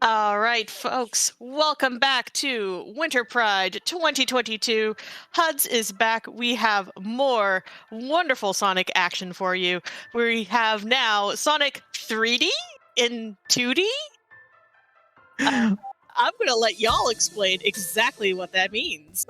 All right, folks, welcome back to Winter Pride 2022. HUDS is back. We have more wonderful Sonic action for you. We have now Sonic 3D in 2D. I'm going to let y'all explain exactly what that means.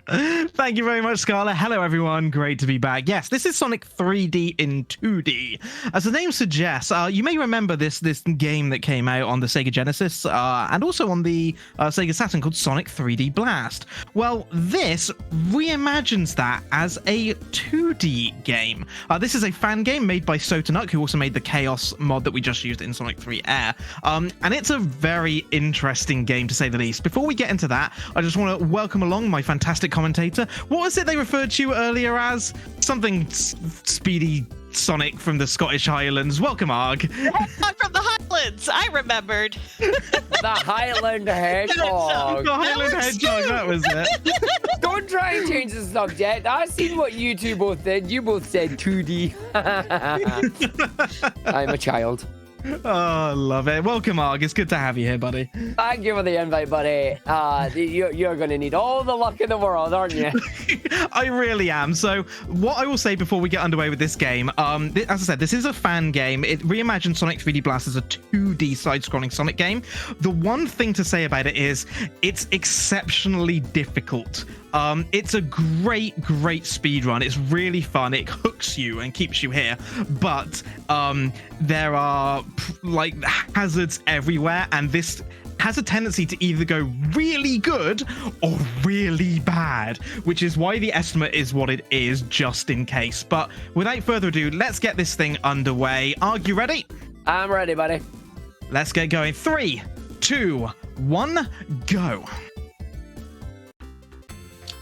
Thank you very much, Scarlett. Hello, everyone. Great to be back. Yes, this is Sonic 3D in 2D. As the name suggests, you may remember this game that came out on the Sega Genesis and also on the Sega Saturn called Sonic 3D Blast. Well, this reimagines that as a 2D game. This is a fan game made by Sotanuk, who also made the Chaos mod that we just used in Sonic 3 Air. And it's a very interesting game, to say the least. Before we get into that, I just want to welcome along my fantastic commentator. What was it they referred to you earlier as? Something speedy Sonic from the Scottish Highlands. Welcome, Arg. I'm from the Highlands. I remembered. The Highland Hedgehog. The Highland Hedgehog, that was it. Don't try and change the subject. I've seen what you two both did. You both said 2D. I'm a child. Oh, love it. Welcome, Arg. It's good to have you here, buddy. Thank you for the invite, buddy. You're going to need all the luck in the world, aren't you? I really am. So what I will say before we get underway with this game, as I said, this is a fan game. It reimagines Sonic 3D Blast as a 2D side-scrolling Sonic game. The one thing to say about it is it's exceptionally difficult. It's a great speed run. It's really fun. It hooks you and keeps you here. But there are like hazards everywhere, and this has a tendency to either go really good or really bad, which is why the estimate is what it is, just in case. But without further ado, let's get this thing underway. Are you ready? I'm ready, buddy. Let's get going. 3, 2, 1, go.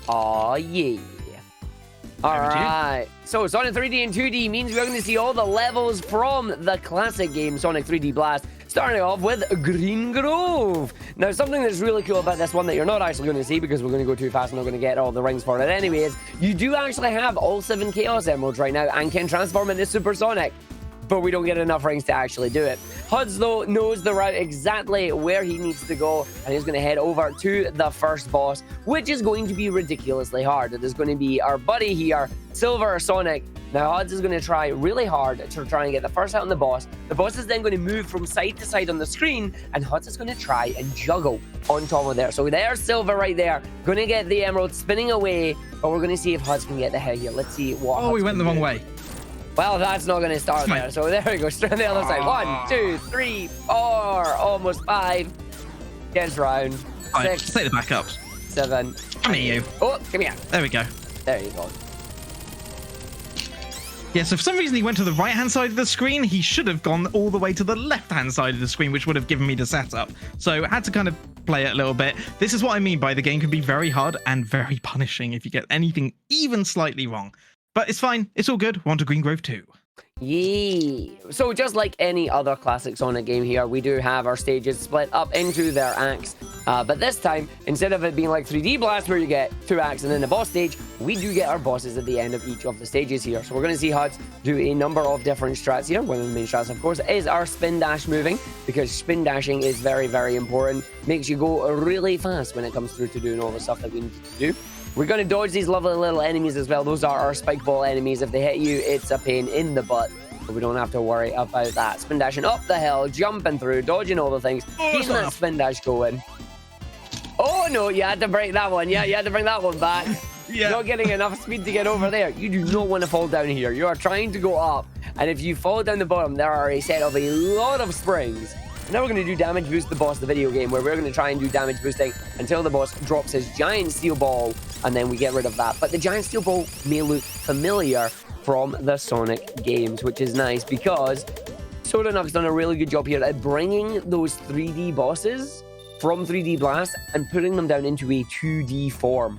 Oh yeah. Alright. So Sonic 3D and 2D means we're going to see all the levels from the classic game Sonic 3D Blast, starting off with Green Grove. Now, something that's really cool about this one that you're not actually going to see because we're going to go too fast and not going to get all the rings for it anyways, you do actually have all 7 Chaos Emeralds right now and can transform into Super Sonic. But we don't get enough rings to actually do it. HUDS, though, knows the route exactly where he needs to go, and he's going to head over to the first boss, which is going to be ridiculously hard. It is going to be our buddy here, Silver Sonic. Now, HUDS is going to try really hard to try and get the first hit on the boss. The boss is then going to move from side to side on the screen, and HUDS is going to try and juggle on top of there. So there's Silver right there, going to get the emerald spinning away, but we're going to see if HUDS can get the hit here. Let's see what Oh, we went the wrong way. Well, that's not going to start there. So there we go. Straight on the other side. 1, 2, 3, 4, almost 5. Gets round. 6. Just take the back up. 7. Come here, you. Oh, come here. There we go. There you go. Yeah, so for some reason he went to the right-hand side of the screen. He should have gone all the way to the left-hand side of the screen, which would have given me the setup. So I had to kind of play it a little bit. This is what I mean by the game can be very hard and very punishing if you get anything even slightly wrong. But it's fine. It's all good. We're on to Green Grove 2. Yeah. So just like any other classic Sonic game here, we do have our stages split up into their acts. But this time, instead of it being like 3D Blast where you get 2 acts and then a boss stage, we do get our bosses at the end of each of the stages here. So we're going to see HUDS do a number of different strats here. One of the main strats, of course, is our spin dash moving, because spin dashing is very, very important. Makes you go really fast when it comes through to doing all the stuff that we need to do. We're going to dodge these lovely little enemies as well. Those are our spike ball enemies. If they hit you, it's a pain in the butt. But we don't have to worry about that. Spin dashing up the hill, jumping through, dodging all the things. Keeping that spin dash going. Oh, no, you had to break that one. Yeah, you had to bring that one back. Yeah. Not getting enough speed to get over there. You do not want to fall down here. You are trying to go up. And if you fall down the bottom, there are a set of a lot of springs. Now we're going to do Damage Boost the Boss, the video game, where we're going to try and do damage boosting until the boss drops his giant steel ball, and then we get rid of that. But the giant steel ball may look familiar from the Sonic games, which is nice because Sotanuk's done a really good job here at bringing those 3D bosses from 3D Blast and putting them down into a 2D form.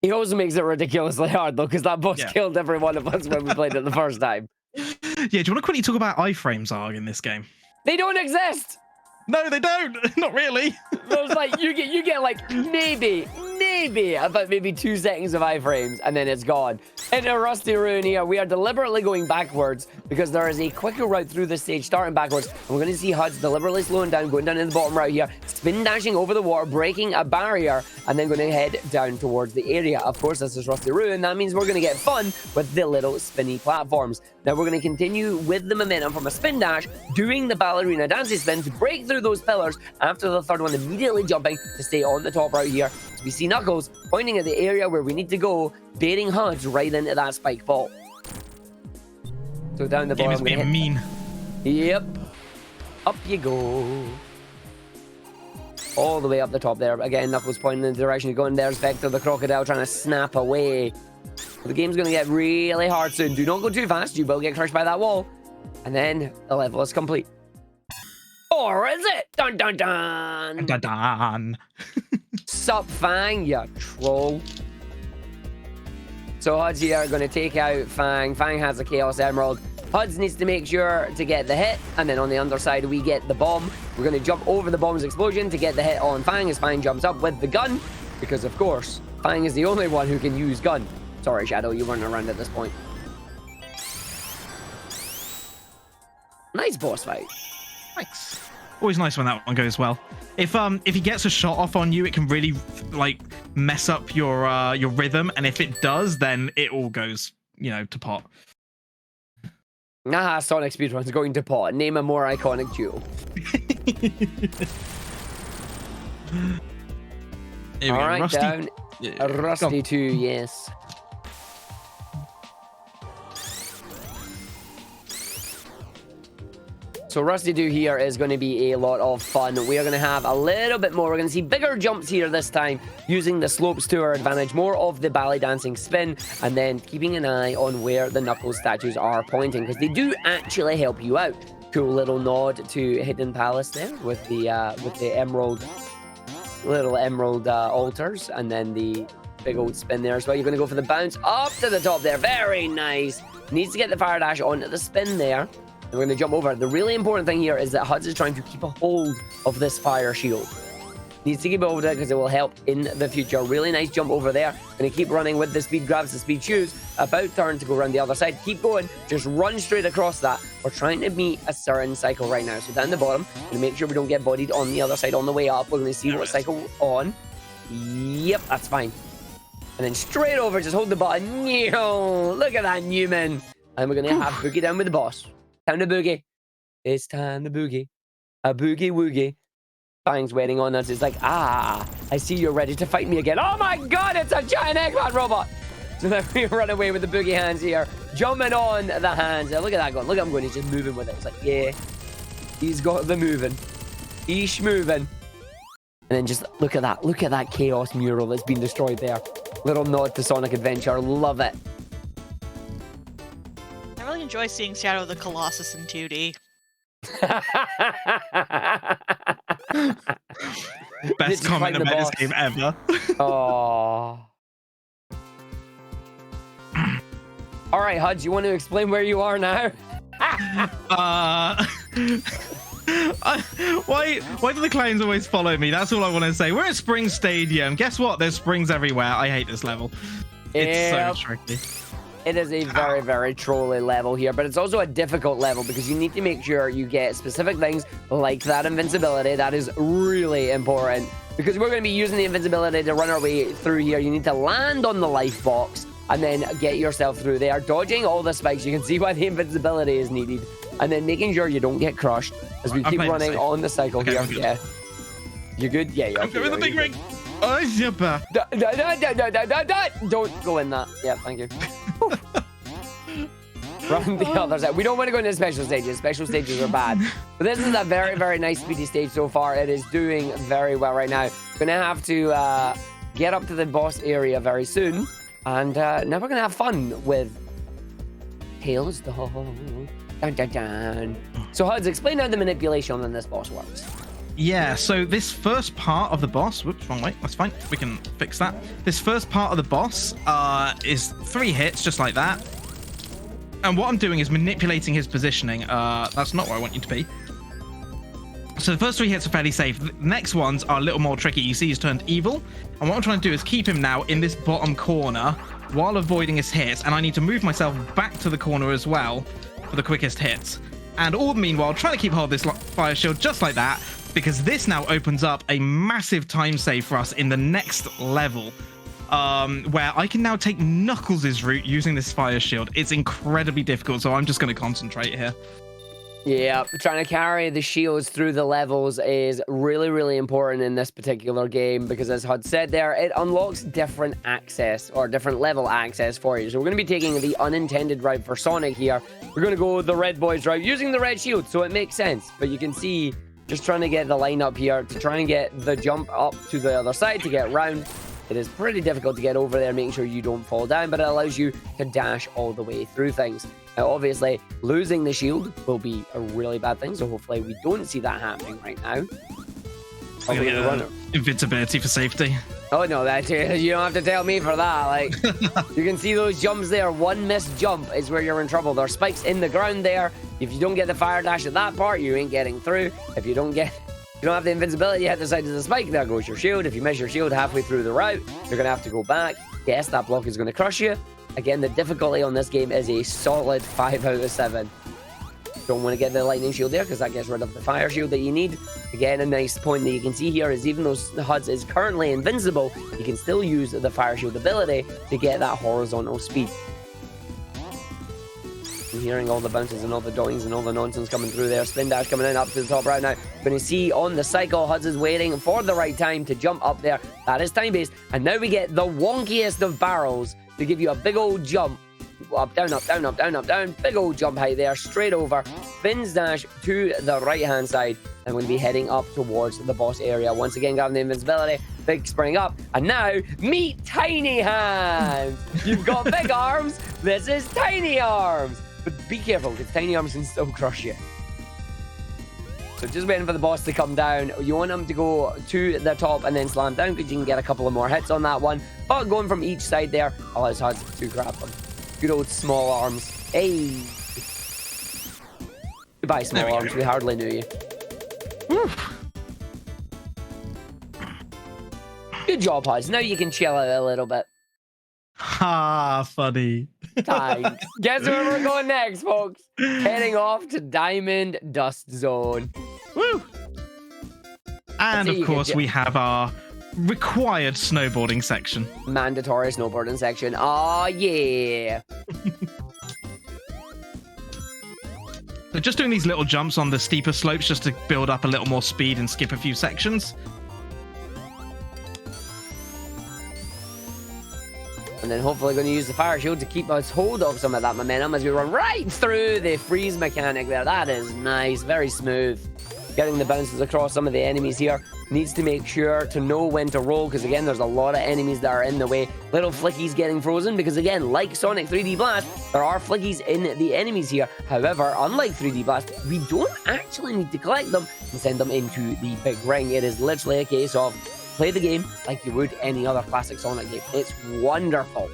He also makes it ridiculously hard, though, because that boss killed every one of us when we played it the first time. Yeah, do you want to quickly talk about iframes, Arg, in this game? They don't exist! No, they don't. Not really. There's like, you get like maybe maybe about 2 seconds of iframes, and then it's gone. In a Rusty Ruin here, we are deliberately going backwards because there is a quicker route through this stage, starting backwards. And we're going to see Huds deliberately slowing down, going down in the bottom right here, spin dashing over the water, breaking a barrier, and then going to head down towards the area. Of course, this is Rusty Ruin. That means we're going to get fun with the little spinny platforms. Now we're going to continue with the momentum from a spin dash, doing the ballerina dancing spin to break through those pillars. After the third one, immediately jumping to stay on the top right here. So we see Knuckles pointing at the area where we need to go, baiting Huds right into that spike ball. So down the Game is bottom. being mean. Yep. Up you go. All the way up the top there. Again, Knuckles pointing in the direction he's going. There's Vector the crocodile trying to snap away. The game's going to get really hard soon. Do not go too fast. You will get crushed by that wall. And then the level is complete. Or is it? Dun dun dun. Dun dun. Sup, Fang, you troll. So Huds here are going to take out Fang. Fang has a Chaos Emerald. Huds needs to make sure to get the hit, and then on the underside we get the bomb. We're going to jump over the bomb's explosion to get the hit on Fang as Fang jumps up with the gun, because of course Fang is the only one who can use gun. Sorry, Shadow, you weren't around at this point. Nice boss fight. Thanks. Always nice when that one goes well. If he gets a shot off on you, it can really like mess up your rhythm, and if it does, then it all goes, you know, to pot. Nah, Sonic speedrun's going to pot. Name a more iconic duo. All right, Rusty. Down. Yeah. Rusty 2, yes. So Rusty 2 here is going to be a lot of fun. We are going to have a little bit more. We're going to see bigger jumps here this time, using the slopes to our advantage, more of the ballet dancing spin, and then keeping an eye on where the Knuckles statues are pointing, because they do actually help you out. Cool little nod to Hidden Palace there with the emerald, little emerald altars, and then the big old spin there as well. You're going to go for the bounce up to the top there. Very nice. Needs to get the fire dash onto the spin there. And we're going to jump over. The really important thing here is that Huds is trying to keep a hold of this fire shield. Needs to keep it over there because it will help in the future. Really nice jump over there. Going to keep running with the speed grabs, the speed shoes. About turn to go around the other side. Keep going. Just run straight across that. We're trying to meet a certain cycle right now. So down the bottom, going to make sure we don't get bodied on the other side on the way up. We're going to see what cycle on. Yep, that's fine. And then straight over, just hold the button. Look at that, Newman. And we're going to have Boogie down with the boss. Time to boogie. It's time to boogie. A boogie woogie. Fang's waiting on us. It's like, I see you're ready to fight me again. Oh my god, it's a giant Eggman robot. So then we run away with the boogie hands here. Jumping on the hands. Now, look at that going. Look at him going. He's just moving with it. It's like, yeah. He's got the moving. He's moving. And then just look at that. Look at that chaos mural that's been destroyed there. Little nod to Sonic Adventure. Love it. I really enjoy seeing Shadow of the Colossus in 2D. Best comment about this game ever. Oh. All right, Huds, you want to explain where you are now? Why do the clowns always follow me? That's all I want to say. We're at Spring Stadium. Guess what? There's springs everywhere. I hate this level. It's so tricky. It is a very, very trolly level here, but it's also a difficult level because you need to make sure you get specific things like that invincibility. That is really important because we're going to be using the invincibility to run our way through here. You need to land on the life box and then get yourself through there, dodging all the spikes. You can see why the invincibility is needed, and then making sure you don't get crushed as we keep running on the cycle here. Yeah, you good? Yeah, you're okay. I'm in the big ring. Oh, zipper. Don't go in that. Yeah, thank you. Run the other side. We don't want to go into special stages. Special stages are bad. But this is a very, very nice speedy stage so far. It is doing very well right now. Gonna have to get up to the boss area very soon. And now we're gonna have fun with Tails Dog. Dun, dun, dun. So Huds, explain how the manipulation on this boss works. Yeah, so this first part of the boss, whoops, wrong way, that's fine, we can fix that. This first part of the boss is 3 hits, just like that. And what I'm doing is manipulating his positioning. That's not where I want you to be. So So the first 3 hits are fairly safe. The next ones are a little more tricky. You see he's turned evil. And what I'm trying to do is keep him now in this bottom corner while avoiding his hits. And I need to move myself back to the corner as well for the quickest hits. And all the meanwhile, trying to keep hold of this fire shield just like that, because this now opens up a massive time save for us in the next level, where I can now take Knuckles' route using this fire shield. It's incredibly difficult, so I'm just going to concentrate here. Yeah, trying to carry the shields through the levels is really, really important in this particular game because, as Hud said there, it unlocks different access or different level access for you. So we're going to be taking the unintended route for Sonic here. We're going to go the Red Boys route using the red shield, so it makes sense. But you can see, just trying to get the line up here to try and get the jump up to the other side to get round. It is pretty difficult to get over there, making sure you don't fall down, but it allows you to dash all the way through things. Now, obviously, losing the shield will be a really bad thing, so hopefully we don't see that happening right now. Invincibility for safety. Oh, no, you don't have to tell me for that. Like, you can see those jumps there. One missed jump is where you're in trouble. There are spikes in the ground there. If you don't get the fire dash at that part, you ain't getting through. If you don't have the invincibility at the side of the spike, there goes your shield. If you miss your shield halfway through the route, you're going to have to go back. Yes, that block is going to crush you. Again, the difficulty on this game is a solid 5 out of 7. Don't want to get the lightning shield there because that gets rid of the fire shield that you need. Again, a nice point that you can see here is even though HUDS is currently invincible, you can still use the fire shield ability to get that horizontal speed. I'm hearing all the bounces and all the doings and all the nonsense coming through there. Spin dash coming in up to the top right now. Going to see on the cycle, HUDS is waiting for the right time to jump up there. That is time-based. And now we get the wonkiest of barrels to give you a big old jump. Up, down, up, down, up, down, up, down. Big old jump height there, straight over. Spins dash to the right-hand side. I'm going to be heading up towards the boss area. Once again, grabbing the invincibility. Big spring up. And now, meet Tiny Hands. You've got big arms. This is Tiny Arms. But be careful, because Tiny Arms can still crush you. So just waiting for the boss to come down. You want him to go to the top and then slam down, because you can get a couple of more hits on that one. But going from each side there allows HUDS to grab them. Good old small arms. Hey. Goodbye, small arms. We hardly knew you. Whew. Good job, HUDS. Now you can chill out a little bit. Ha, funny. Thanks. Guess where we're going next, folks? Heading off to Diamond Dust Zone. Woo! And of course, we have our required snowboarding section. Mandatory snowboarding section. Oh, yeah. So just doing these little jumps on the steeper slopes just to build up a little more speed and skip a few sections. And then hopefully going to use the fire shield to keep us hold of some of that momentum as we run right through the freeze mechanic there. That is nice. Very smooth. Getting the bounces across some of the enemies here. Needs to make sure to know when to roll because, again, there's a lot of enemies that are in the way. Little flickies getting frozen because, again, like Sonic 3D Blast, there are flickies in the enemies here. However, unlike 3D Blast, we don't actually need to collect them and send them into the big ring. It is literally a case of play the game like you would any other classic Sonic game. It's wonderful.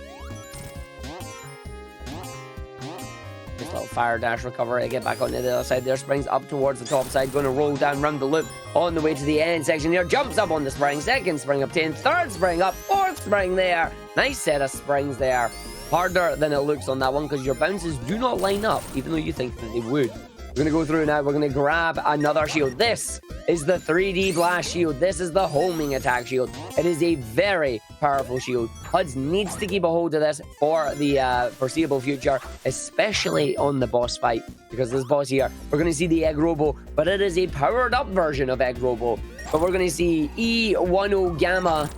This little fire dash recovery. Get back onto the other side there. Springs up towards the top side. Going to roll down round the loop on the way to the end section here. Jumps up on the spring. Second spring obtained. Third spring up. Fourth spring there. Nice set of springs there. Harder than it looks on that one because your bounces do not line up, even though you think that they would. We're going to go through now. We're going to grab another shield. This is the 3D Blast shield. This is the homing attack shield. It is a very powerful shield. HUDS needs to keep a hold of this for the foreseeable future, especially on the boss fight. Because this boss here, we're going to see the Egg Robo, but it is a powered up version of Egg Robo. But we're going to see E10 Gamma,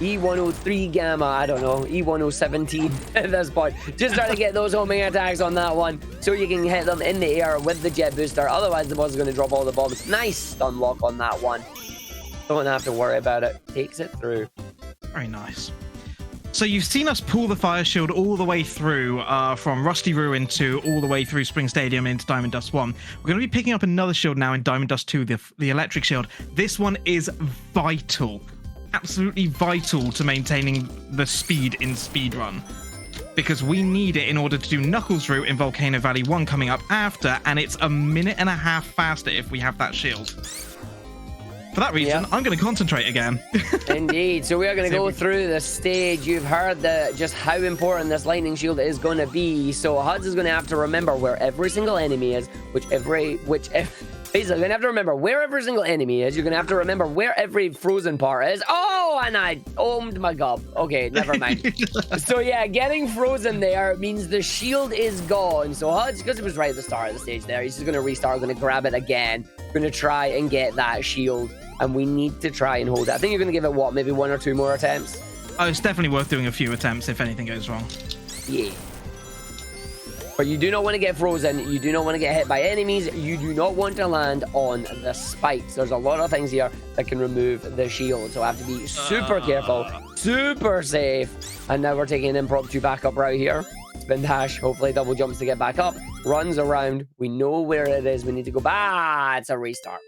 E103 Gamma, I don't know, E1017 at this point. Just trying to get those homing attacks on that one so you can hit them in the air with the jet booster. Otherwise, the boss is going to drop all the bombs. Nice stun lock on that one. Don't have to worry about it. Takes it through. Very nice. So you've seen us pull the fire shield all the way through from Rusty Ruin to all the way through Spring Stadium into Diamond Dust 1. We're going to be picking up another shield now in Diamond Dust 2, the electric shield. This one is vital. Absolutely vital to maintaining the speed in speedrun because we need it in order to do Knuckles' route in Volcano Valley 1 coming up after, and it's a minute and a half faster if we have that shield. For that reason, I'm going to concentrate again. Indeed. So we are going to go through the stage. You've heard just how important this lightning shield is going to be. So Huds is going to have to remember where every single enemy is, basically, you're going to have to remember where every single enemy is. You're going to have to remember where every frozen part is. Oh, and I owned my gob. Okay, never mind. So yeah, getting frozen there means the shield is gone. So Huds, because it was right at the start of the stage there, he's just going to restart, going to grab it again. Going to try and get that shield. And we need to try and hold it. I think you're going to give it, what, maybe 1 or 2 more attempts? Oh, it's definitely worth doing a few attempts if anything goes wrong. Yeah. But you do not want to get frozen. You do not want to get hit by enemies. You do not want to land on the spikes. There's a lot of things here that can remove the shield. So I have to be super careful, super safe. And now we're taking an impromptu backup route here. Spin dash, hopefully double jumps to get back up. Runs around. We know where it is. We need to go back. It's a restart.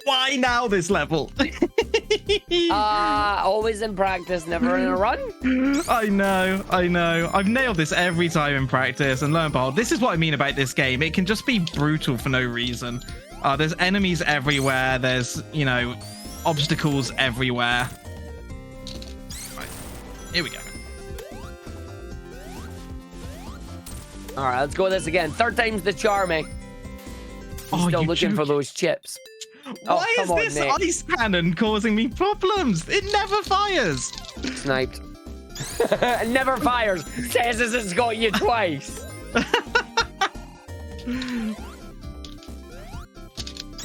Why now this level? Always in practice, never in a run. I know. I've nailed this every time in practice, and lo and behold, this is what I mean about this game. It can just be brutal for no reason. There's enemies everywhere. There's, obstacles everywhere. Right, here we go. All right, let's go with this again. 3rd time's the charm, eh? Still looking for those chips. Why is this ice cannon causing me problems? It never fires. Sniped. It never fires. Says as it's got you twice.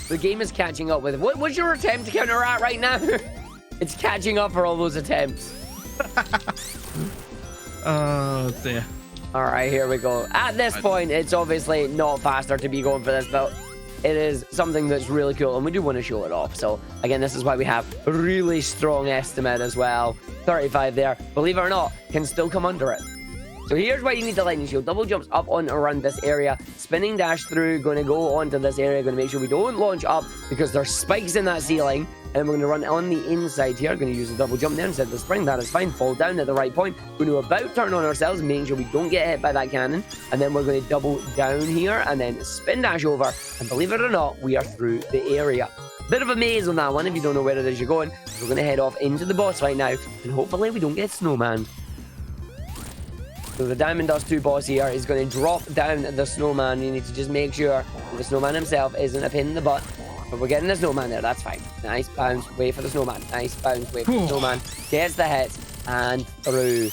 The game is catching up with it. What's your attempt to counter at right now? It's catching up for all those attempts. Oh, dear. All right, here we go. At this point, it's obviously not faster to be going for this, but it is something that's really cool, and we do want to show it off. So, again, this is why we have a really strong estimate as well. 35 there. Believe it or not, can still come under it. So here's why you need the lightning shield. Double jumps up on around this area. Spinning dash through. Going to go onto this area. Going to make sure we don't launch up because there's spikes in that ceiling. And we're going to run on the inside here. Going to use a double jump there instead of the spring. That is fine. Fall down at the right point. Going to about turn on ourselves, making sure we don't get hit by that cannon. And then we're going to double down here and then spin dash over. And believe it or not, we are through the area. Bit of a maze on that one if you don't know where it is you're going. We're going to head off into the boss right now. And hopefully we don't get snowman. So the Diamond Dust 2 boss here is going to drop down the snowman. You need to just make sure the snowman himself isn't a pain in the butt. But we're getting the snowman there. That's fine. Nice bounce. Wait for the snowman. Nice bounce. Wait for the snowman. Gets the hits and through.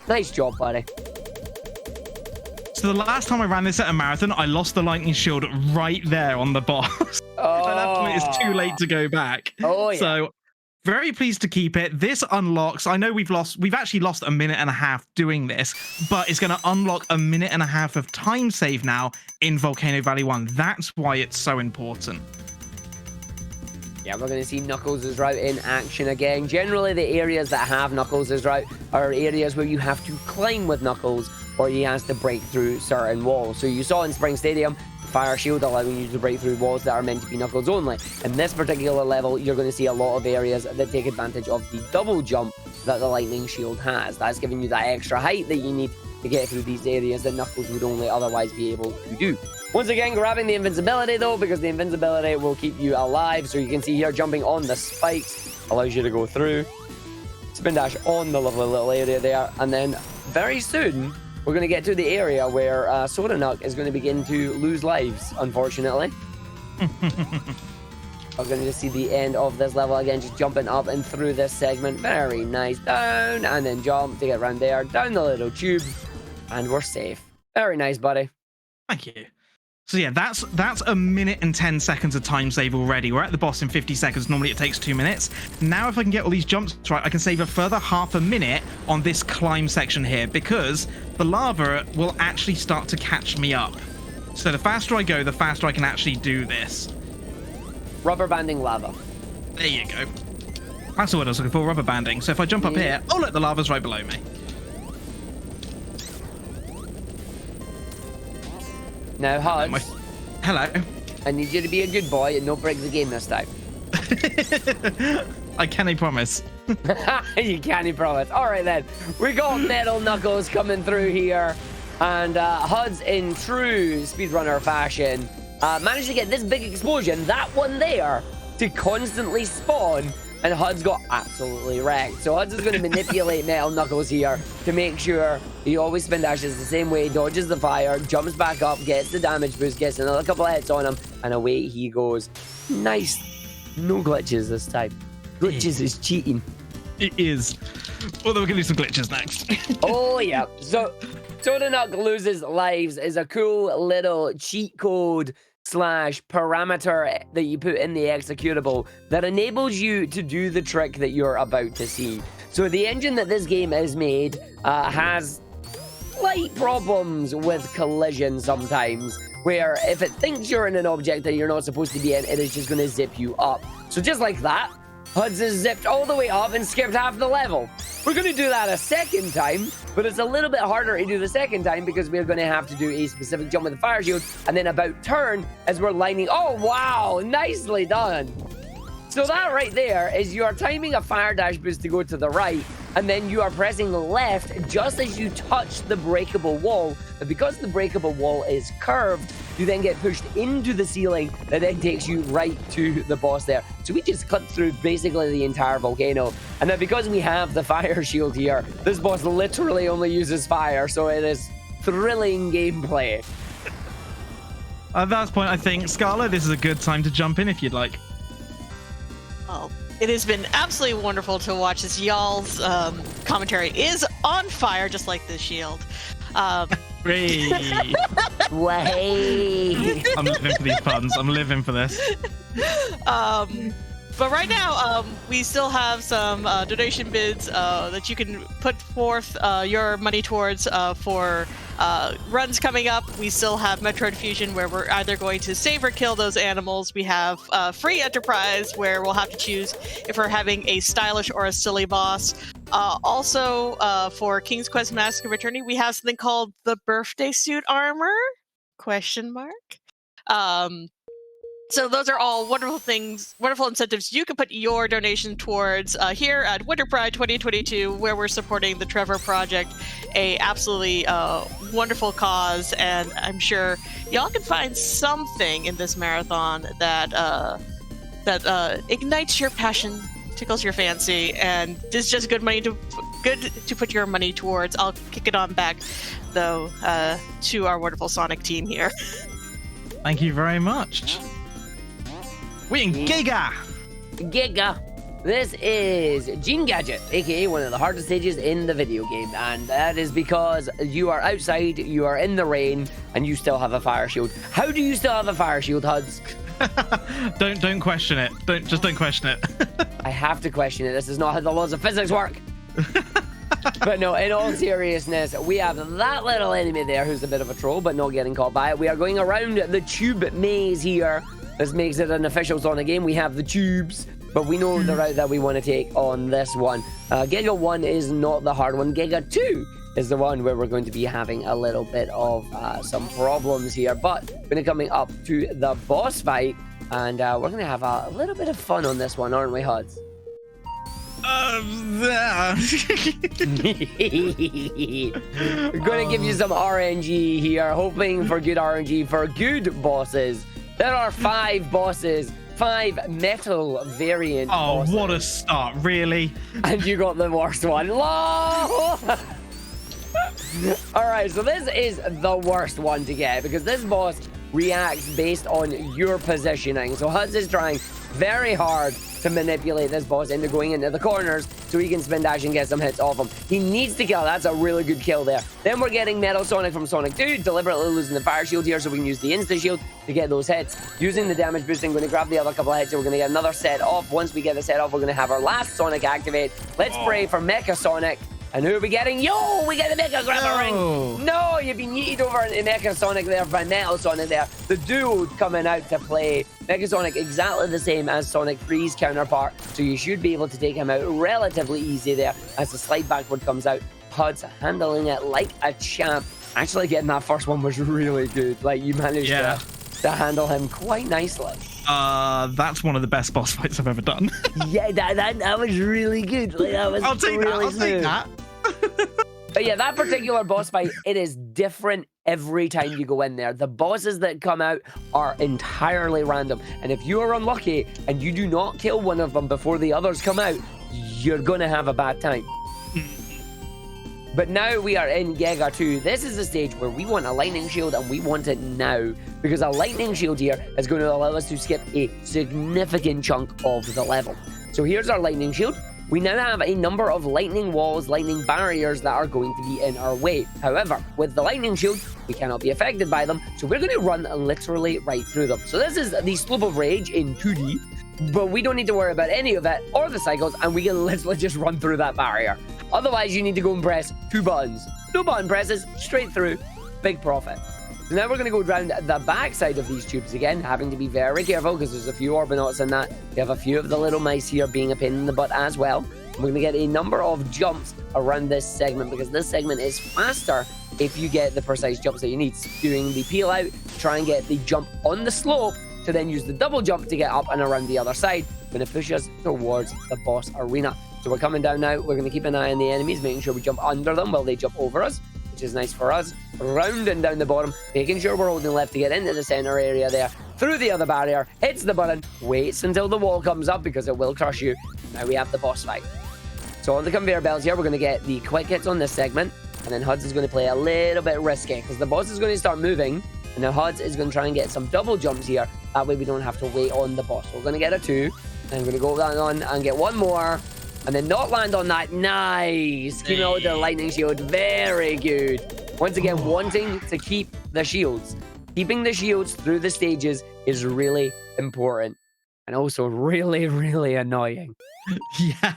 Nice job, buddy. So the last time I ran this at a marathon, I lost the lightning shield right there on the boss. Oh. At that point, it's too late to go back. Oh, yeah. So very pleased to keep it. This unlocks, I know we've actually lost 1.5 minutes doing this, but it's going to unlock 1.5 minutes of time save now in Volcano Valley 1. That's why it's so important. Yeah, we're going to see Knuckles' route in action again. Generally, the areas that have Knuckles' route are areas where you have to climb with Knuckles or he has to break through certain walls. So you saw in Spring Stadium, Fire Shield allowing you to break through walls that are meant to be Knuckles only. In this particular level, you're going to see a lot of areas that take advantage of the double jump that the Lightning Shield has. That's giving you that extra height that you need to get through these areas that Knuckles would only otherwise be able to do. Once again, grabbing the invincibility though, because the invincibility will keep you alive. So you can see here, jumping on the spikes allows you to go through. Spin dash on the lovely little area there. And then very soon, we're going to get to the area where Soda Nuck is going to begin to lose lives, unfortunately. We're going to just see the end of this level again, just jumping up and through this segment. Very nice. Down and then jump to get around there. Down the little tube. And we're safe. Very nice, buddy. Thank you. So yeah, that's 1 minute and 10 seconds of time save already. We're at the boss in 50 seconds. Normally it takes 2 minutes. Now if I can get all these jumps right, I can save a further ½ minute on this climb section here because the lava will actually start to catch me up. So the faster I go, the faster I can actually do this. Rubber banding lava. There you go. That's what I was looking for, rubber banding. So if I jump up here, oh look, the lava's right below me. Now, Huds. Hello. I need you to be a good boy and not break the game this time. I can't promise. You can't promise. All right, then. We got Metal Knuckles coming through here. And Huds, in true speedrunner fashion, managed to get this big explosion, that one there, to constantly spawn, and HUD's got absolutely wrecked. So HUD's is going to manipulate Metal Knuckles here to make sure he always spin dashes the same way, dodges the fire, jumps back up, gets the damage boost, gets another couple of hits on him, and away he goes. Nice. No glitches this time. Glitches is cheating. It is. Although we're going to do some glitches next. Oh, yeah. So, Soda Nuck Loses Lives is a cool little cheat code / parameter that you put in the executable that enables you to do the trick that you're about to see. So the engine that this game has made has slight problems with collision sometimes, where if it thinks you're in an object that you're not supposed to be in, it is just going to zip you up. So just like that, HUDs is zipped all the way up and skipped half the level. We're going to do that a second time, but it's a little bit harder to do the second time because we're going to have to do a specific jump with the fire shield and then about turn as we're lining. Oh, wow. Nicely done. So that right there is you are timing a fire dash boost to go to the right, and then you are pressing left just as you touch the breakable wall. But because the breakable wall is curved, you then get pushed into the ceiling that then takes you right to the boss there. So we just cut through basically the entire volcano. And then because we have the fire shield here, this boss literally only uses fire, so it is thrilling gameplay. At that point, I think, Scarlet, this is a good time to jump in if you'd like. Well, it has been absolutely wonderful to watch as y'all's commentary is on fire, just like the shield. Wait. Way. I'm living for these puns. I'm living for this. But right now, we still have some donation bids that you can put forth your money towards for runs coming up. We still have Metroid Fusion, where we're either going to save or kill those animals. We have Free Enterprise, where we'll have to choose if we're having a stylish or a silly boss. Also, for King's Quest Mask of Eternity, we have something called the Birthday Suit Armor? Question mark. So those are all wonderful things, wonderful incentives you can put your donation towards here at Winter Pride 2022, where we're supporting the Trevor Project, a absolutely wonderful cause, and I'm sure y'all can find something in this marathon that ignites your passion, tickles your fancy, and is just good to put your money towards. I'll kick it on back though to our wonderful Sonic team here. Thank you very much. We in Giga! Giga. This is Gene Gadget, aka one of the hardest stages in the video game, and that is because you are outside, you are in the rain, and you still have a fire shield. How do you still have a fire shield, HUDs? Don't question it. Don't question it. I have to question it. This is not how the laws of physics work. But no, in all seriousness, we have that little enemy there who's a bit of a troll, but not getting caught by it. We are going around the tube maze here. This makes it an official Sonic game. We have the tubes, but we know the route that we want to take on this one. Giga 1 is not the hard one. Giga 2 is the one where we're going to be having a little bit of some problems here. But we're going to coming up to the boss fight, and we're going to have a little bit of fun on this one, aren't we, HUDs? We're going to give you some RNG here, hoping for good RNG for good bosses. There are 5 bosses, 5 metal variant bosses. What a start, really? And you got the worst one. Alright, so this is the worst one to get, because this boss reacts based on your positioning. So HUDs is trying very hard to manipulate this boss into going into the corners so he can spin dash and get some hits off him. He needs to kill. That's a really good kill there. Then we're getting Metal Sonic from Sonic 2, deliberately losing the fire shield here so we can use the insta shield to get those hits. Using the damage boosting, going to grab the other couple of hits, and we're going to get another set off. Once we get the set off, we're going to have our last Sonic activate. Let's pray for Mecha Sonic. And who are we getting? Yo, we get the Mecha Grabber Ring. No, you've been yeeted over into Mecha Sonic there by Metal Sonic there. The duo coming out to play. Mecha Sonic exactly the same as Sonic 3's counterpart, so you should be able to take him out relatively easy there as the slide backward comes out. HUDs handling it like a champ. Actually getting that first one was really good. Like, you managed to handle him quite nicely. That's one of the best boss fights I've ever done. Yeah, that was really good. Like, that was I'll take really that. But yeah, that particular boss fight, it is different every time you go in there. The bosses that come out are entirely random. And if you are unlucky and you do not kill one of them before the others come out, you're going to have a bad time. But now we are in Giga 2. This is the stage where we want a lightning shield and we want it now. Because a lightning shield here is going to allow us to skip a significant chunk of the level. So here's our lightning shield. We now have a number of lightning walls, lightning barriers that are going to be in our way. However, with the lightning shield, we cannot be affected by them. So we're going to run literally right through them. So this is the Slope of Rage in 2D. But we don't need to worry about any of it or the cycles. And we can literally just run through that barrier. Otherwise, you need to go and press 2 buttons. 2 button presses, straight through. Big profit. So now we're going to go around the back side of these tubes again, having to be very careful because there's a few Orbinauts in that. We have a few of the little mice here being a pain in the butt as well. We're going to get a number of jumps around this segment because this segment is faster if you get the precise jumps that you need. Doing the peel out, try and get the jump on the slope to then use the double jump to get up and around the other side. Going to push us towards the boss arena. So we're coming down now. We're going to keep an eye on the enemies, making sure we jump under them while they jump over us, which is nice for us. Rounding down the bottom, making sure we're holding left to get into the center area there. Through the other barrier, hits the button, waits until the wall comes up because it will crush you. Now we have the boss fight. So on the conveyor belts here, we're going to get the quick hits on this segment. And then Huds is going to play a little bit risky because the boss is going to start moving. And now Huds is going to try and get some double jumps here. That way we don't have to wait on the boss. So we're going to get a 2. And I'm going to go down on and get 1 more. And then not land on that. Nice. Keep out the lightning shield. Very good. Once again, wanting to keep the shields. Keeping the shields through the stages is really important. And also really, really annoying. Yeah.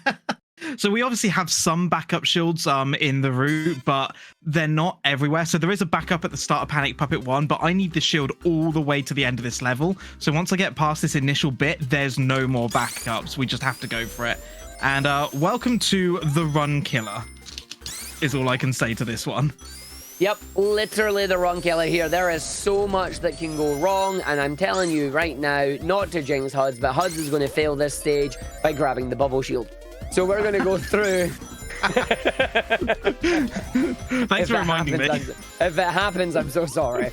So we obviously have some backup shields in the route, but they're not everywhere. So there is a backup at the start of Panic Puppet 1, but I need the shield all the way to the end of this level. So once I get past this initial bit, there's no more backups. We just have to go for it. And welcome to the run killer, is all I can say to this one. Yep, literally the run killer here. There is so much that can go wrong, and I'm telling you right now, not to jinx Huds, but Huds is going to fail this stage by grabbing the bubble shield. So we're going to go through. Thanks for reminding me. If it happens, I'm so sorry.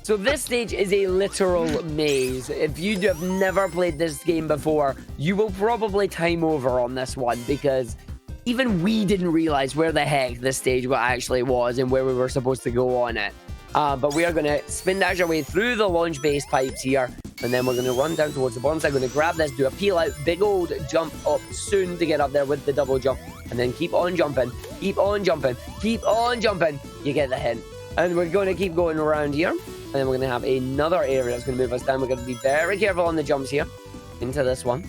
So this stage is a literal maze. If you have never played this game before, you will probably time over on this one because even we didn't realize where the heck this stage actually was and where we were supposed to go on it. But we are going to spin dash our way through the launch base pipes here, and then we're going to run down towards the bottom side. Going to grab this, do a peel out, big old jump up soon to get up there with the double jump, and then keep on jumping, keep on jumping, keep on jumping. You get the hint. And we're going to keep going around here, and then we're going to have another area that's going to move us down. We're going to be very careful on the jumps here into this one.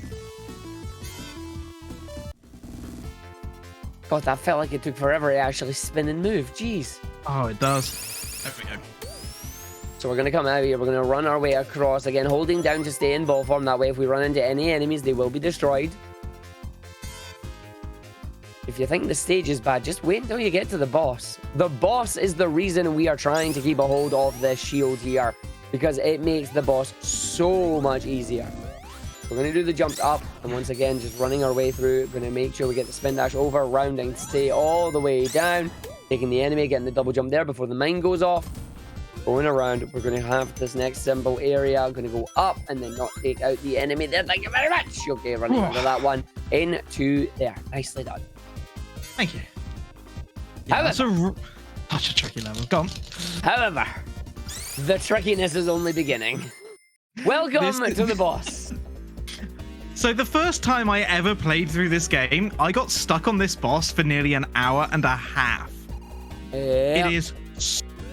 God, that felt like it took forever to actually spin and move. Jeez. Oh, it does. There we go. So we're going to come out here. We're going to run our way across. Again, holding down to stay in ball form. That way, if we run into any enemies, they will be destroyed. If you think the stage is bad, just wait until you get to the boss. The boss is the reason we are trying to keep a hold of this shield here, because it makes the boss so much easier. We're going to do the jumps up, and once again, just running our way through. We're going to make sure we get the spin dash over, rounding to stay all the way down, taking the enemy, getting the double jump there before the mine goes off. Going around, we're going to have this next symbol area. I'm going to go up and then not take out the enemy there. Thank you very much. Okay, running under that one. Into there. Nicely done. Thank you. Yeah, that's such a tricky level. Go on. However, the trickiness is only beginning. Welcome to the boss. So the first time I ever played through this game, I got stuck on this boss for nearly an hour and a half. Yeah. It is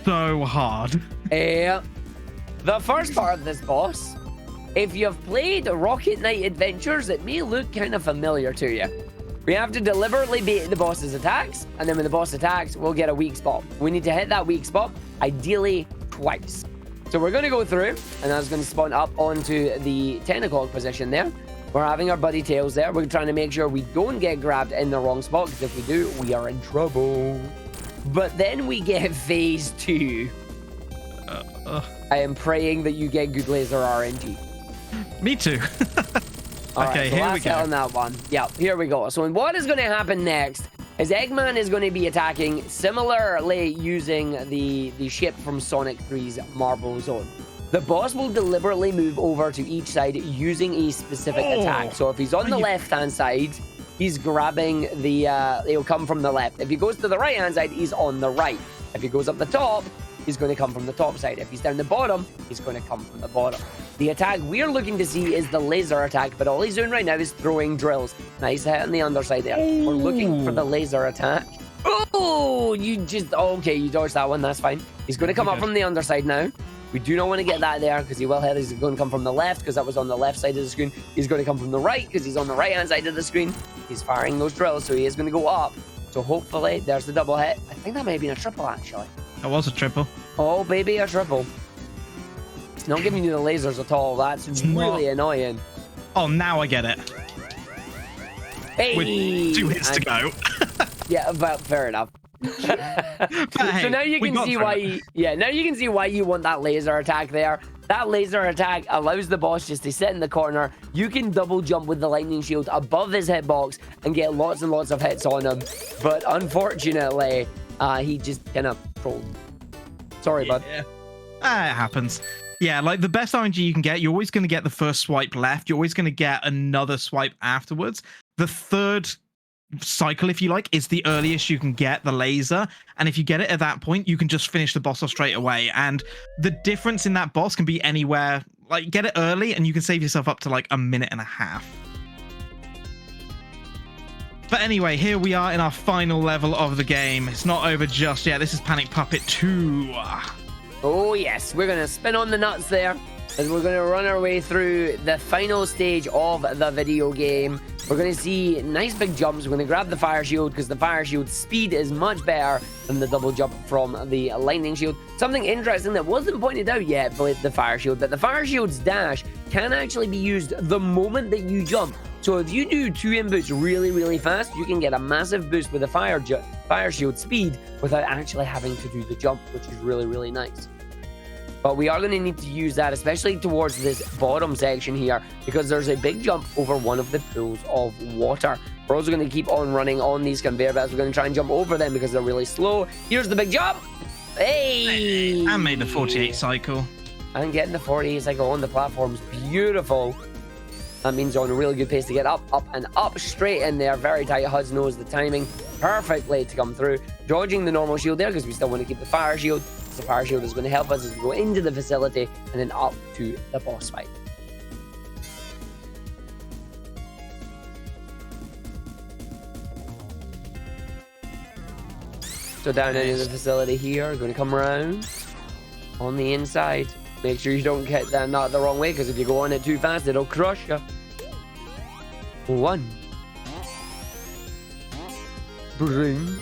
so hard. Yeah. The first part of this boss, if you've played Rocket Knight Adventures, it may look kind of familiar to you. We have to deliberately bait the boss's attacks, and then when the boss attacks, we'll get a weak spot. We need to hit that weak spot, ideally twice. So we're going to go through, and that's going to spawn up onto the 10 o'clock position there. We're having our buddy Tails there. We're trying to make sure we don't get grabbed in the wrong spot, because if we do, we are in trouble. But then we get phase 2. I am praying that you get good laser RNG. Me too. All okay, right, so here we go. On that one. Yeah, here we go. So what is going to happen next is Eggman is going to be attacking similarly using the ship from Sonic 3's Marble Zone. The boss will deliberately move over to each side using a specific attack. So if he's on the left-hand side, he's grabbing the, he'll come from the left. If he goes to the right-hand side, he's on the right. If he goes up the top, he's going to come from the top side. If he's down the bottom, he's going to come from the bottom. The attack we're looking to see is the laser attack, but all he's doing right now is throwing drills. Nice hit on the underside there. We're looking for the laser attack. Oh, okay, you dodged that one. That's fine. He's going to come up from the underside now. We do not want to get that there because he will hit. He's going to come from the left because that was on the left side of the screen. He's going to come from the right because he's on the right-hand side of the screen. He's firing those drills, so he is going to go up. So hopefully, there's the double hit. I think that may have been a triple, actually. That was a triple. Oh, baby, a triple. It's not giving you the lasers at all. That's really annoying. Oh, now I get it. Hey! With 2 hits to go. Yeah, but fair enough. Hey, so now you can see why now you can see why you want that laser attack there. That laser attack allows the boss just to sit in the corner. You can double jump with the lightning shield above his hitbox and get lots and lots of hits on him. But unfortunately, he just kind of trolled. Sorry, bud. It happens. Yeah, like the best RNG you can get, you're always going to get the first swipe left. You're always going to get another swipe afterwards. The third cycle, if you like, is the earliest you can get the laser, and if you get it at that point, you can just finish the boss off straight away. And the difference in that boss can be anywhere. Like, get it early and you can save yourself up to like a minute and a half. But anyway, here we are in our final level of the game. It's not over just yet. This is Panic Puppet 2. Oh yes, we're gonna spin on the nuts there, and we're gonna run our way through the final stage of the video game. We're going to see nice big jumps. We're going to grab the fire shield because the fire shield's speed is much better than the double jump from the lightning shield. Something interesting that wasn't pointed out yet with the fire shield, that the fire shield's dash can actually be used the moment that you jump. So if you do 2 inputs really, really fast, you can get a massive boost with the fire shield speed without actually having to do the jump, which is really, really nice. But we are going to need to use that, especially towards this bottom section here, because there's a big jump over one of the pools of water. We're also going to keep on running on these conveyor belts. We're going to try and jump over them because they're really slow. Here's the big jump. Hey! I made the 48 cycle. And getting the 48 cycle on the platform's beautiful. That means you're on a really good pace to get up, and up, straight in there. Very tight. HUDS knows the timing perfectly to come through. Dodging the normal shield there because we still want to keep the fire shield. The fire shield is going to help us as we go into the facility and then up to the boss fight. So down into the facility here, going to come around on the inside. Make sure you don't get that nut the wrong way, because if you go on it too fast, it'll crush you. 1. Bring.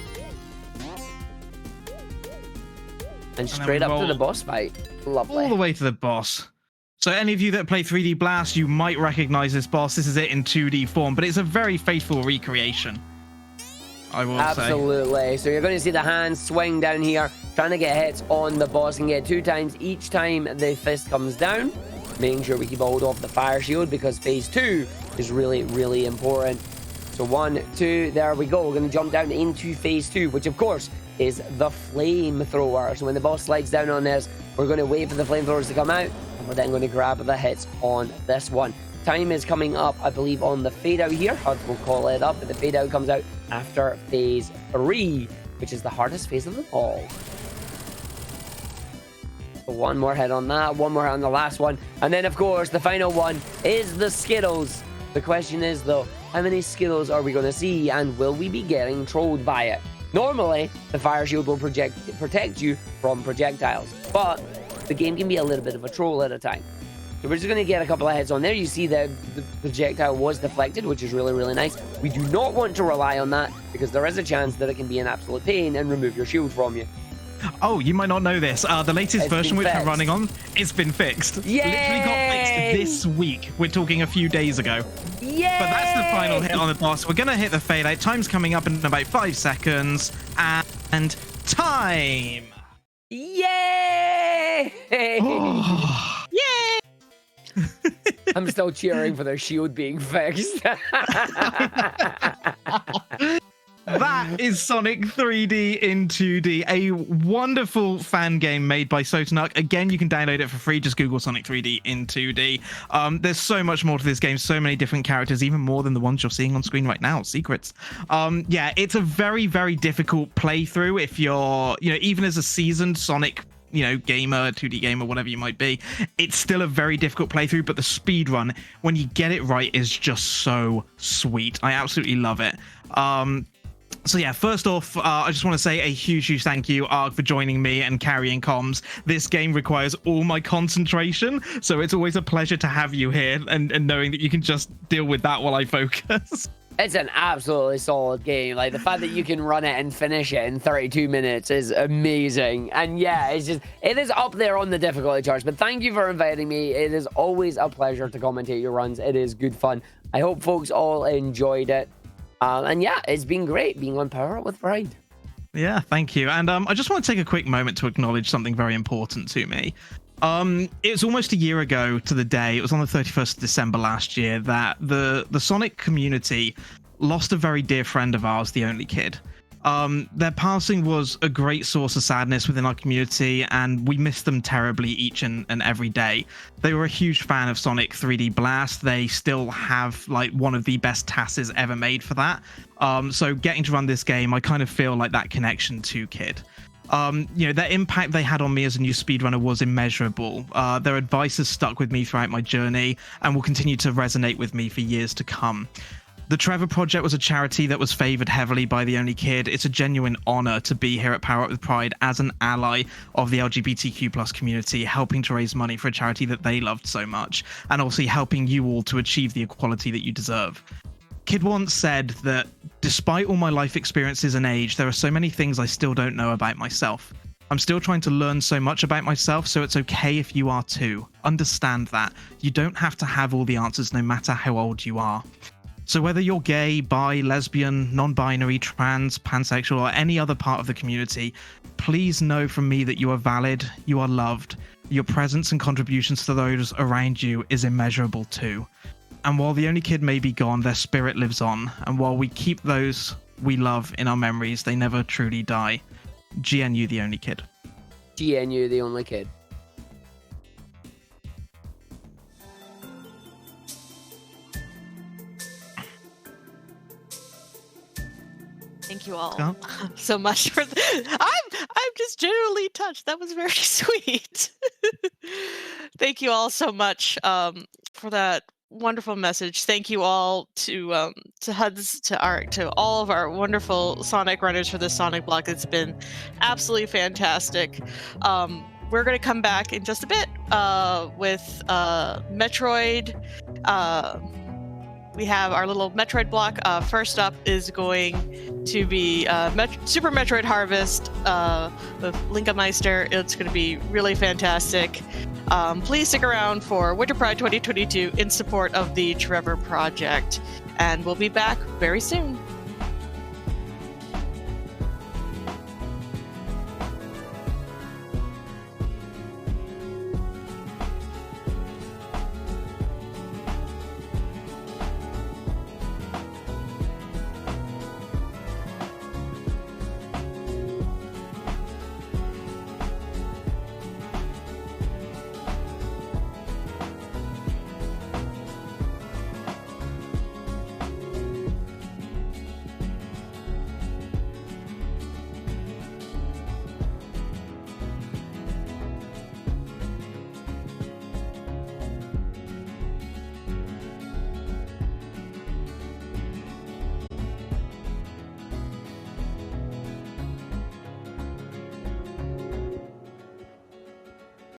And straight up to the boss fight. Lovely. All the way to the boss. So any of you that play 3D Blast, you might recognize this boss. This is it in 2D form, but it's a very faithful recreation, I will say. Absolutely. So you're going to see the hands swing down here, trying to get hits on the boss, and get 2 times each time the fist comes down. Making sure we keep a hold of the fire shield because phase 2 is really, really important. So 1, 2, there we go. We're going to jump down into phase 2, which of course is the flamethrower. So when the boss slides down on this, we're going to wait for the flamethrowers to come out, and we're then going to grab the hits on this one. Time is coming up, I believe, on the fade out here. HUDS will call it up, but the fade out comes out after phase 3, which is the hardest phase of them all. So 1 more hit on that, 1 more hit on the last one, and then of course the final one is the Skittles. The question is though, how many Skittles are we going to see, and will we be getting trolled by it? Normally, the fire shield will protect you from projectiles, but the game can be a little bit of a troll at a time. So we're just going to get a couple of hits on there. You see that the projectile was deflected, which is really, really nice. We do not want to rely on that because there is a chance that it can be an absolute pain and remove your shield from you. Oh, you might not know this. The latest version which we're running on, it's been fixed. Yay! Literally got fixed this week. We're talking a few days ago. Yay! But that's the final hit on the boss. We're going to hit the fade out. Time's coming up in about 5 seconds. And time! Yay! Yay! I'm still cheering for their shield being fixed. That is Sonic 3D in 2D, a wonderful fan game made by Sotanuk. Again, you can download it for free. Just Google Sonic 3D in 2D. There's so much more to this game, so many different characters, even more than the ones you're seeing on screen right now, secrets. Yeah, it's a very, very difficult playthrough if you're, even as a seasoned Sonic gamer, 2D gamer, whatever you might be, it's still a very difficult playthrough, but the speed run, when you get it right, is just so sweet. I absolutely love it. So yeah, first off, I just want to say a huge thank you, Ark, for joining me and carrying comms. This game requires all my concentration, so it's always a pleasure to have you here and knowing that you can just deal with that while I focus. It's an absolutely solid game. Like, the fact that you can run it and finish it in 32 minutes is amazing. And yeah, it is up there on the difficulty charts. But thank you for inviting me. It is always a pleasure to commentate your runs. It is good fun. I hope folks all enjoyed it. And yeah, it's been great being on Power Up with Pride. Yeah, thank you. And I just want to take a quick moment to acknowledge something very important to me. It was almost a year ago to the day, it was on the 31st of December last year, that the Sonic community lost a very dear friend of ours, the Only Kid. Their passing was a great source of sadness within our community, and we missed them terribly each and every day. They were a huge fan of Sonic 3D Blast. They still have like one of the best TASes ever made for that. So getting to run this game, I kind of feel like that connection to Kid. Their impact they had on me as a new speedrunner was immeasurable. Their advice has stuck with me throughout my journey and will continue to resonate with me for years to come. The Trevor Project was a charity that was favored heavily by the Only Kid. It's a genuine honor to be here at Power Up with Pride as an ally of the LGBTQ+ community, helping to raise money for a charity that they loved so much, and also helping you all to achieve the equality that you deserve. Kid once said that despite all my life experiences and age, there are so many things I still don't know about myself. I'm still trying to learn so much about myself, so it's okay if you are too. Understand that. You don't have to have all the answers no matter how old you are. So whether you're gay, bi, lesbian, non-binary, trans, pansexual, or any other part of the community, please know from me that you are valid, you are loved, your presence and contributions to those around you is immeasurable too. And while the Only Kid may be gone, their spirit lives on, and while we keep those we love in our memories, they never truly die. GNU the Only Kid. GNU the Only Kid. Thank you all Scott? so much for I'm just generally touched. That was very sweet. Thank you all so much for that wonderful message. Thank you all to HUDs, to Ark, to all of our wonderful Sonic runners for this Sonic block. It's been absolutely fantastic. We're going to come back in just a bit with Metroid. We have our little Metroid block. First up is going to be Super Metroid Harvest with Linkameister. It's going to be really fantastic. Please stick around for Winter Pride 2022 in support of the Trevor Project. And we'll be back very soon.